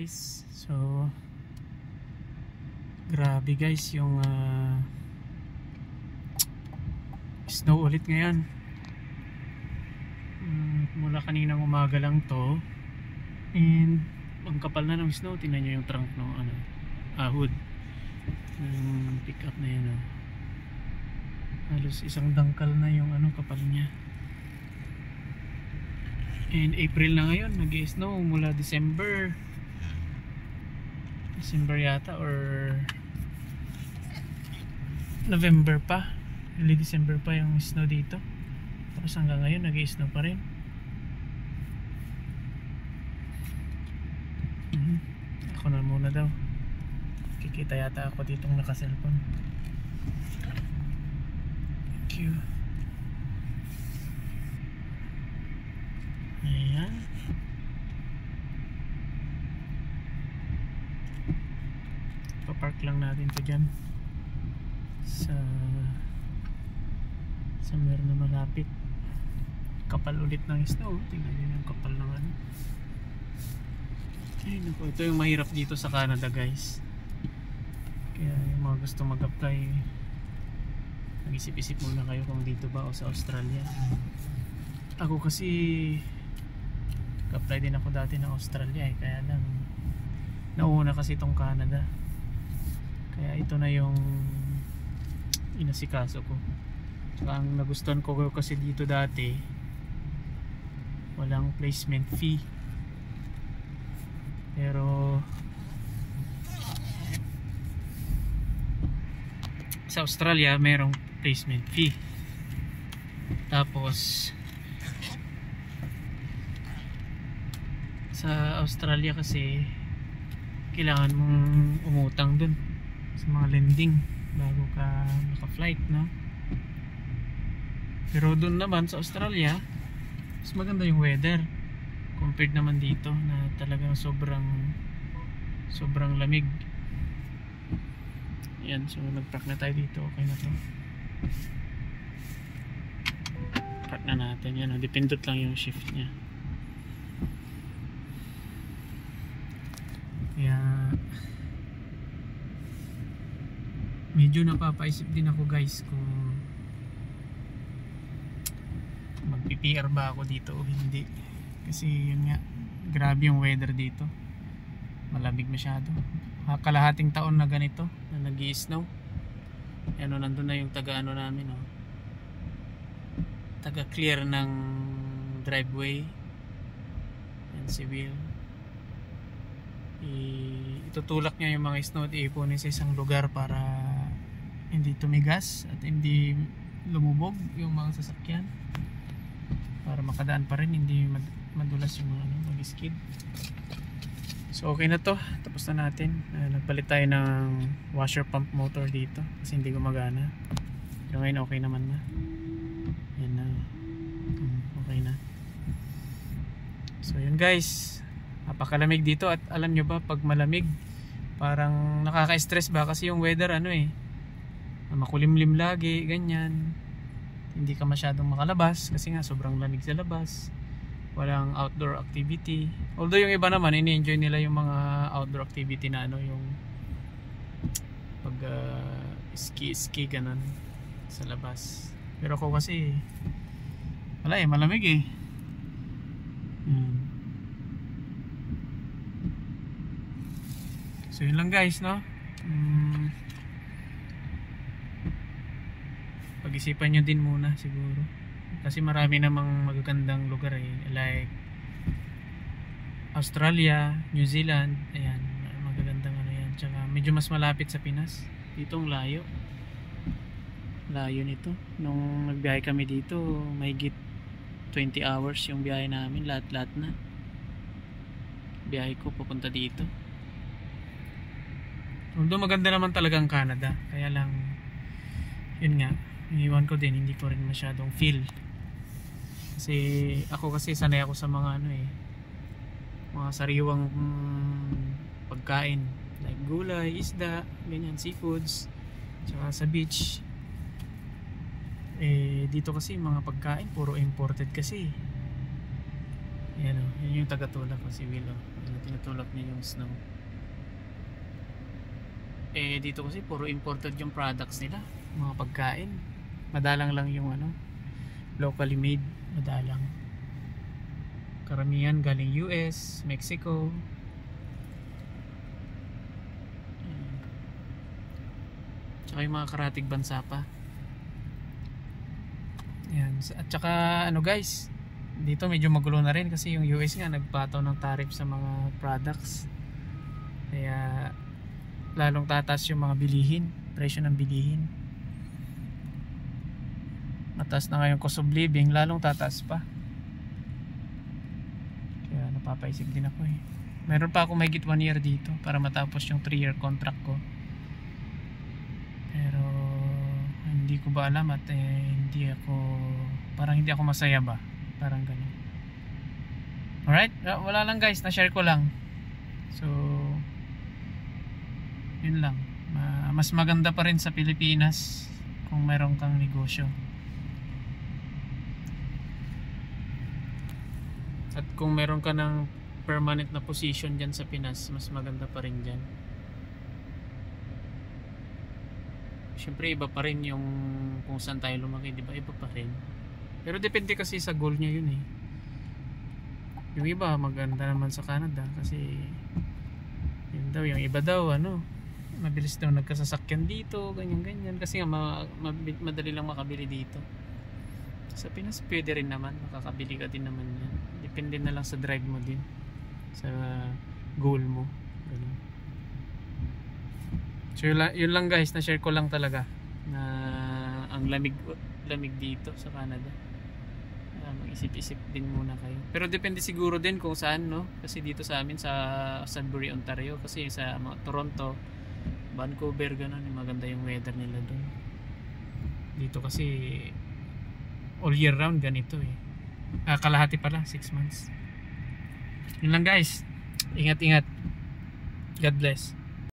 guys. So grabe guys yung snow ulit ngayon. Mula kaninang umaga lang to, and ang kapal na ng snow. Tingnan nyo yung trunk ng hood ng pick up na yun. Halos isang dangkal na yung kapal niya. And April na ngayon, nag-i-snow mula December yata, or November pa, early December pa yung snow dito. Tapos hanggang ngayon nag-i-snow pa rin. Ako na muna daw, kikita yata ako ditong naka-cellphone. Thank you. Ayan. Papark lang natin to dyan sa meron na malapit. Kapal ulit ng snow. Tingnan nyo yung kapal ng Ay naku, ito yung mahirap dito sa Canada guys. Kaya yung mga gusto mag-apply, mag-isip-isip muna kayo kung dito ba o sa Australia. Ako kasi apply din ako dati ng Australia kaya lang nauna kasi itong Canada, kaya ito na yung inasikaso ko. Saka ang nagustuhan ko kasi dito dati, walang placement fee, pero sa Australia merong placement fee. Tapos sa Australia kasi kailangan mong umutang dun sa mga lending bago ka naka-flight, no? Pero dun naman sa Australia, mas maganda yung weather compared naman dito na talagang sobrang lamig. Yan, so nag-park na tayo dito. Okay na to. Park na natin. Yan, dipindot lang yung shift nya. Kaya medyo napapaisip din ako guys kung mag-PPR ba ako dito o hindi, kasi yun nga, grabe yung weather dito, malamig masyado. Kalahating taon na ganito na nag-i-snow. Nandun na yung taga namin, taga clear ng driveway yan, si Will. Itutulak niya yung mga snow at iipunin sa isang lugar para hindi tumigas at hindi lumubog yung mga sasakyan, para makadaan pa rin, hindi madulas yung mga mag-skid. So okay na to, tapos na natin. Nagpalit tayo ng washer pump motor dito kasi hindi gumagana. Pero ngayon okay naman na. Yan na, okay na. So yun guys, napakalamig dito. At alam nyo ba, pag malamig parang nakaka-stress ba, kasi yung weather makulimlim lagi, ganyan. Hindi ka masyadong makalabas kasi nga sobrang lamig sa labas. Walang outdoor activity. Although yung iba naman ini-enjoy nila yung mga outdoor activity na yung pag ski ganun sa labas. Pero ako kasi wala malamig So yun lang guys, no? Pag-isipan nyo din muna siguro, kasi marami namang magagandang lugar like Australia, New Zealand. Ayan, magagandang yan. Tsaka medyo mas malapit sa Pinas. Ditong layo nito. Nung nagbiyahe kami dito, mahigit 20 hours yung biyahe namin, lahat na biyahe ko papunta dito. Although maganda naman talaga ang Canada, kaya lang yun nga, iniwan ko din, hindi ko rin masyadong feel. Kasi ako sanay ako sa mga mga sariwang pagkain like gulay, isda, ganyan, seafoods, tsaka sa beach. Dito kasi mga pagkain puro imported kasi. Yan yun yung tagatulak ko, si Will. tinutulak niya yung snow. Eh dito kasi puro imported yung products nila, mga pagkain. Madalang lang yung locally made, madalang. Karamihan galing US, Mexico. Tsaka yung mga karatig bansa pa. Yan. At saka guys, dito medyo magulo na rin kasi yung US nga nagpataw ng tariff sa mga products. Kaya lalong tataas yung mga bilihin, presyo ng bilihin. Mataas na ngayon cost of living, lalong tataas pa. Kaya napapaisip din ako eh. Meron pa ako mahigit 1 year dito para matapos yung 3-year contract ko. Pero hindi ko ba alam at parang hindi ako masaya ba, parang ganun. Alright, wala lang guys, na-share ko lang. So yun lang. Mas maganda pa rin sa Pilipinas kung meron kang negosyo. At kung meron ka ng permanent na position dyan sa Pinas, mas maganda pa rin dyan. Siyempre iba pa rin yung kung saan tayo lumaki, diba? Iba pa rin. Pero depende kasi sa goal niya yun eh. Yung iba maganda naman sa Canada kasi yun daw, yung iba daw mabilis daw nagkasasakyan dito, ganyan kasi nga madali lang makabili dito. Sa Pinas pwede rin naman, makakabili ka din naman yan. Depende na lang sa drive mo din, sa goal mo. Ganun. So yun lang guys, na-share ko lang talaga na ang lamig dito sa Canada. Mag-isip-isip din muna kayo. Pero depende siguro din kung saan, no? Kasi dito sa amin sa Sudbury, Ontario, kasi sa Toronto, Vancouver, ganun, maganda yung weather nila doon. Dito kasi all year round ganito eh. Kalahati pala, 6 months. Yun lang guys. Ingat-ingat. God bless.